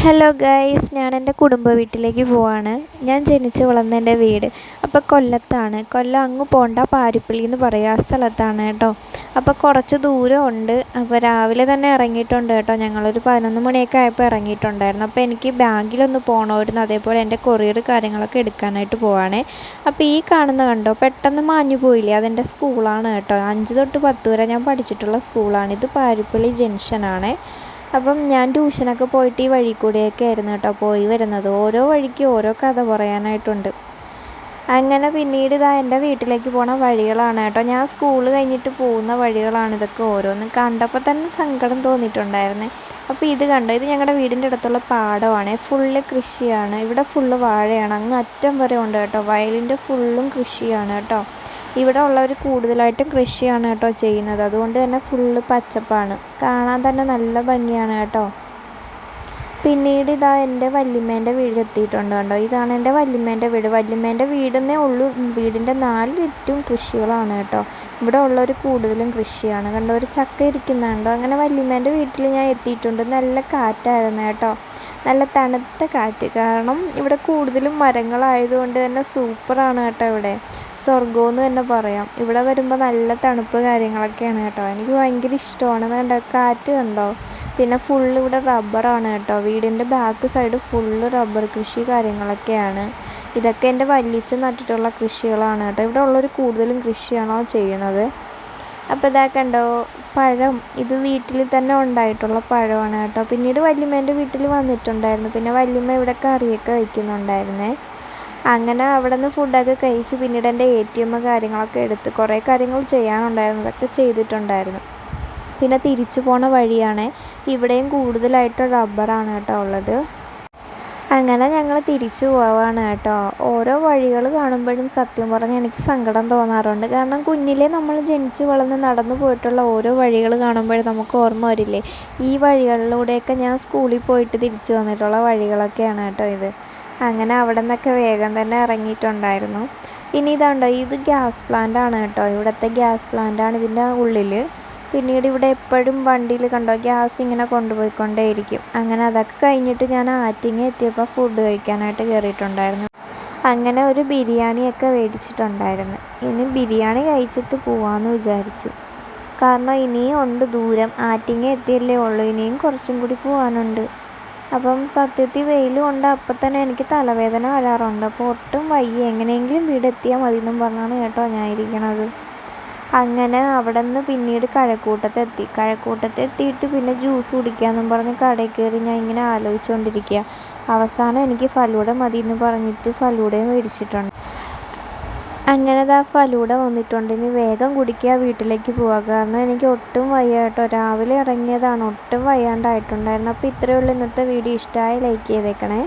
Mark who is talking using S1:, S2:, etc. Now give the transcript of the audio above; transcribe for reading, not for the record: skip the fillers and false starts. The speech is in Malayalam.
S1: ഹലോ ഗൈസ്, ഞാൻ എൻ്റെ കുടുംബ വീട്ടിലേക്ക് പോവാണ്. ഞാൻ ജനിച്ച് വളർന്ന എൻ്റെ വീട് അപ്പോൾ കൊല്ലത്താണ്. കൊല്ലം അങ്ങ് പോണ്ട പാരിപ്പള്ളി എന്ന് പറയും, ആ സ്ഥലത്താണ് കേട്ടോ. അപ്പോൾ കുറച്ച് ദൂരമുണ്ട്. അപ്പോൾ രാവിലെ തന്നെ ഇറങ്ങിയിട്ടുണ്ട് കേട്ടോ. ഞങ്ങളൊരു 11 മണിയൊക്കെ ആയപ്പോൾ ഇറങ്ങിയിട്ടുണ്ടായിരുന്നു. അപ്പോൾ എനിക്ക് ബാങ്കിലൊന്ന് പോകണമായിരുന്നു, അതേപോലെ എൻ്റെ കൊറിയർ കാര്യങ്ങളൊക്കെ എടുക്കാനായിട്ട് പോവാണേ. അപ്പോൾ ഈ കാണുന്ന കണ്ടോ, പെട്ടെന്ന് മാഞ്ഞു പോയില്ലേ, അതെൻ്റെ സ്കൂളാണ് കേട്ടോ. 5 തൊട്ട് 10 വരെ ഞാൻ പഠിച്ചിട്ടുള്ള സ്കൂളാണ്. ഇത് പാരിപ്പള്ളി ജംഗ്ഷനാണ്. അപ്പം ഞാൻ ട്യൂഷനൊക്കെ പോയിട്ട് ഈ വഴി കൂടെയൊക്കെ ആയിരുന്നു കേട്ടോ പോയി വരുന്നത്. ഓരോ വഴിക്ക് ഓരോ കഥ പറയാനായിട്ടുണ്ട്. അങ്ങനെ പിന്നീട് ഇതാ എൻ്റെ വീട്ടിലേക്ക് പോണ വഴികളാണ് കേട്ടോ. ഞാൻ സ്കൂൾ കഴിഞ്ഞിട്ട് പോകുന്ന വഴികളാണ് ഇതൊക്കെ. ഓരോന്നും കണ്ടപ്പോൾ തന്നെ സങ്കടം തോന്നിയിട്ടുണ്ടായിരുന്നേ. അപ്പോൾ ഇത് കണ്ടോ, ഇത് ഞങ്ങളുടെ വീടിൻ്റെ അടുത്തുള്ള പാടമാണ്. ഫുള്ള് കൃഷിയാണ്. ഇവിടെ ഫുള്ള് വാഴയാണ്, അങ്ങ് അറ്റം വരെ ഉണ്ട് കേട്ടോ. വയലിൻ്റെ ഫുള്ളും കൃഷിയാണ് കേട്ടോ. ഇവിടെ ഉള്ളവർ കൂടുതലായിട്ടും കൃഷിയാണ് കേട്ടോ ചെയ്യുന്നത്. അതുകൊണ്ട് തന്നെ ഫുള്ള് പച്ചപ്പാണ്, കാണാൻ തന്നെ നല്ല ഭംഗിയാണ് കേട്ടോ. പിന്നീട് ഇതാ എൻ്റെ വല്യമ്മേൻ്റെ വീട് എത്തിയിട്ടുണ്ട് കണ്ടോ. ഇതാണ് എൻ്റെ വല്യമ്മേൻ്റെ വീട്. വല്യമ്മേൻ്റെ വീടെന്നേ ഉള്ളൂ, വീടിൻ്റെ 4 ചുറ്റും കൃഷികളാണ് കേട്ടോ. ഇവിടെ ഉള്ളവർ കൂടുതലും കൃഷിയാണ് കണ്ടോ. ഒരു ചക്ക ഇരിക്കുന്നുണ്ടോ. അങ്ങനെ വല്യമ്മേൻ്റെ വീട്ടിൽ ഞാൻ എത്തിയിട്ടുണ്ട്. നല്ല കാറ്റായിരുന്നു കേട്ടോ, നല്ല തണുത്ത കാറ്റ്. കാരണം ഇവിടെ കൂടുതലും മരങ്ങളായതുകൊണ്ട് തന്നെ സൂപ്പറാണ് കേട്ടോ. ഇവിടെ സ്വർഗ്ഗമെന്ന് തന്നെ പറയാം. ഇവിടെ വരുമ്പോൾ നല്ല തണുപ്പ് കാര്യങ്ങളൊക്കെയാണ് കേട്ടോ. എനിക്ക് ഭയങ്കര ഇഷ്ടമാണ്. കണ്ടോ കാറ്റ് കണ്ടോ. പിന്നെ ഫുള്ള് ഇവിടെ റബ്ബറാണ് കേട്ടോ. വീടിൻ്റെ ബാക്ക് സൈഡ് ഫുള്ള് റബ്ബർ കൃഷി കാര്യങ്ങളൊക്കെയാണ്. ഇതൊക്കെ എൻ്റെ വല്യച്ഛൻ നട്ടിട്ടുള്ള കൃഷികളാണ് കേട്ടോ. ഇവിടെ ഉള്ളവർ കൂടുതലും കൃഷിയാണോ ചെയ്യണത്. അപ്പോൾ ഇതാ കണ്ടോ പഴം, ഇത് വീട്ടിൽ തന്നെ ഉണ്ടായിട്ടുള്ള പഴമാണ് കേട്ടോ. പിന്നീട് വല്യമ്മേൻ്റെ വീട്ടിൽ വന്നിട്ടുണ്ടായിരുന്നു. പിന്നെ വല്യമ്മ ഇവിടെ കറിയൊക്കെ വയ്ക്കുന്നുണ്ടായിരുന്നേ. അങ്ങനെ അവിടെ നിന്ന് ഫുഡൊക്കെ കഴിച്ച് പിന്നീട് എൻ്റെ ATM കാര്യങ്ങളൊക്കെ എടുത്ത് കുറേ കാര്യങ്ങൾ ചെയ്യാനുണ്ടായിരുന്നു, അതൊക്കെ ചെയ്തിട്ടുണ്ടായിരുന്നു. പിന്നെ തിരിച്ചു പോണ വഴിയാണ്. ഇവിടെയും കൂടുതലായിട്ട് റബ്ബറാണ് കേട്ടോ ഉള്ളത്. അങ്ങനെ ഞങ്ങൾ തിരിച്ചു പോവാണ് കേട്ടോ. ഓരോ വഴികൾ കാണുമ്പോഴും സത്യം പറഞ്ഞാൽ എനിക്ക് സങ്കടം തോന്നാറുണ്ട്. കാരണം കുഞ്ഞിലേ നമ്മൾ ജനിച്ച് വളർന്ന് നടന്നു പോയിട്ടുള്ള ഓരോ വഴികൾ കാണുമ്പോഴും നമുക്ക് ഓർമ്മ വരില്ലേ, ഈ വഴികളിലൂടെയൊക്കെ ഞാൻ സ്കൂളിൽ പോയിട്ട് തിരിച്ചു വന്നിട്ടുള്ള വഴികളൊക്കെയാണ് കേട്ടോ ഇത്. അങ്ങനെ അവിടെ നിന്നൊക്കെ വേഗം തന്നെ ഇറങ്ങിയിട്ടുണ്ടായിരുന്നു. ഇനി ഇതുണ്ടോ, ഇത് ഗ്യാസ് പ്ലാന്റാണ് കേട്ടോ. ഇവിടുത്തെ ഗ്യാസ് പ്ലാന്റാണ് ഇതിൻ്റെ ഉള്ളിൽ. പിന്നീട് ഇവിടെ എപ്പോഴും വണ്ടിയിൽ കണ്ടോ ഗ്യാസ് ഇങ്ങനെ കൊണ്ടുപോയിക്കൊണ്ടേയിരിക്കും. അങ്ങനെ അതൊക്കെ കഴിഞ്ഞിട്ട് ഞാൻ ആറ്റിങ്ങ എത്തിയപ്പോൾ ഫുഡ് കഴിക്കാനായിട്ട് കയറിയിട്ടുണ്ടായിരുന്നു. അങ്ങനെ ഒരു ബിരിയാണിയൊക്കെ മേടിച്ചിട്ടുണ്ടായിരുന്നു. ഇനി ബിരിയാണി കഴിച്ചിട്ട് പോവാമെന്ന് വിചാരിച്ചു. കാരണം ഇനിയും ഉണ്ട് ദൂരം. ആറ്റിങ്ങ എത്തിയല്ലേ ഉള്ളൂ, ഇനിയും കുറച്ചും കൂടി പോകാനുണ്ട്. അപ്പം സത്യത്തിൽ വെയിൽ കൊണ്ട് അപ്പം തന്നെ എനിക്ക് തലവേദന വരാറുണ്ട്. അപ്പോൾ ഒട്ടും വയ്യ, എങ്ങനെയെങ്കിലും വീടെത്തിയാൽ മതി എന്നും പറഞ്ഞാണ് കേട്ടോ ഞാൻ ഇരിക്കണത്. അങ്ങനെ അവിടെ നിന്ന് പിന്നീട് കഴക്കൂട്ടത്തെത്തിയിട്ട് പിന്നെ ജ്യൂസ് കുടിക്കാമെന്നും പറഞ്ഞ് കടയിൽ കയറി ഞാൻ ഇങ്ങനെ ആലോചിച്ചുകൊണ്ടിരിക്കുക. അവസാനം എനിക്ക് ഫലൂഡ മതി എന്ന് പറഞ്ഞിട്ട് ഫലൂഡയും മേടിച്ചിട്ടുണ്ട്. അങ്ങനെ ആ ഫലൂഡ വന്നിട്ടുണ്ട്. ഇനി വേഗം കുടിക്കുക, വീട്ടിലേക്ക് പോവുക. കാരണം എനിക്ക് ഒട്ടും വയ്യ കേട്ടോ. രാവിലെ ഇറങ്ങിയതാണ്, ഒട്ടും വയ്യാണ്ടായിട്ടുണ്ടായിരുന്നു. അപ്പോൾ ഇത്രയേ ഉള്ളൂ ഇന്നത്തെ വീഡിയോ. ഇഷ്ടമായി ലൈക്ക് ചെയ്തേക്കണേ.